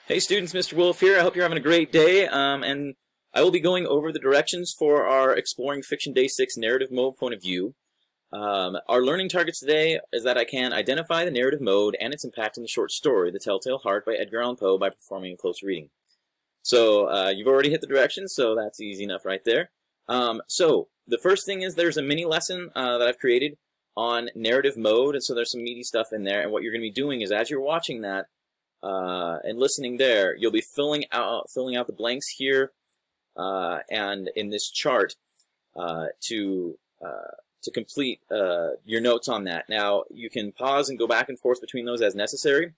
Hey students, Mr. Wolf here. I hope you're having a great day, and I will be going over the directions for our Exploring Fiction Day 6 narrative mode point of view. Our learning targets today is that I can identify the narrative mode and its impact in the short story, The Telltale Heart by Edgar Allan Poe, by performing a close reading. So you've already hit the directions, so that's easy enough right there. So the first thing is there's a mini lesson that I've created on narrative mode, and so there's some meaty stuff in there, and what you're going to be doing is as you're watching that, and listening there, you'll be filling out the blanks here and in this chart to complete your notes on that. Now you can pause and go back and forth between those as necessary.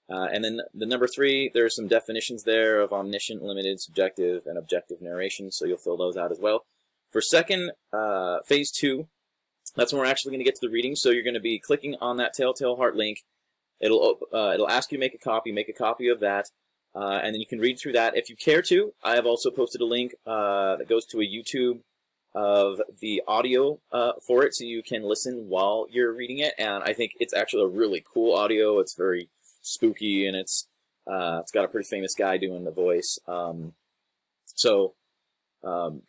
And then the number 3, there's some definitions there of omniscient, limited, subjective, and objective narration, so you'll fill those out as well. For second, phase 2, that's when we're actually going to get to the reading. So you're going to be clicking on that Telltale Heart link. It'll ask you to make a copy of that, and then you can read through that if you care to. I have also posted a link that goes to a YouTube of the audio for it, so you can listen while you're reading it. And I think it's actually a really cool audio. It's very spooky, and it's got a pretty famous guy doing the voice.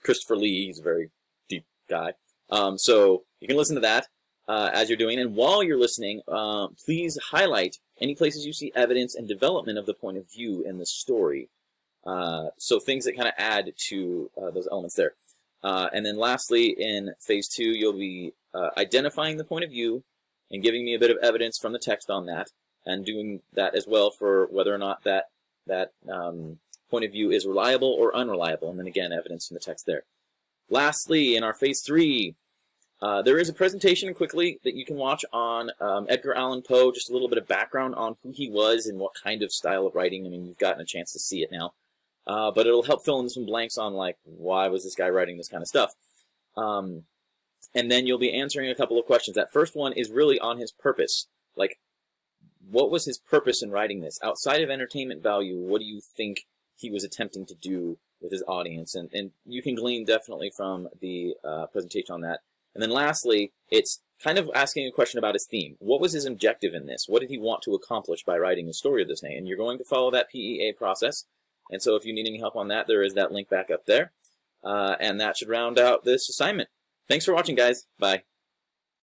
Christopher Lee, he's a very deep guy. So you can listen to that as you're doing, and while you're listening, please highlight any places you see evidence and development of the point of view in the story. So things that kind of add to those elements there. And then lastly, in phase 2, you'll be identifying the point of view and giving me a bit of evidence from the text on that, and doing that as well for whether or not that point of view is reliable or unreliable, and then again, evidence from the text there. Lastly, in our phase 3, there is a presentation quickly that you can watch on Edgar Allan Poe, just a little bit of background on who he was and what kind of style of writing. I mean, you've gotten a chance to see it now. But it'll help fill in some blanks on, like, why was this guy writing this kind of stuff? And then you'll be answering a couple of questions. That first one is really on his purpose. Like, what was his purpose in writing this? Outside of entertainment value, what do you think he was attempting to do with his audience? And you can glean definitely from the presentation on that. And then lastly, it's kind of asking a question about his theme. What was his objective in this? What did he want to accomplish by writing a story of this name? And you're going to follow that PEA process. And so if you need any help on that, there is that link back up there. And that should round out this assignment. Thanks for watching, guys. Bye.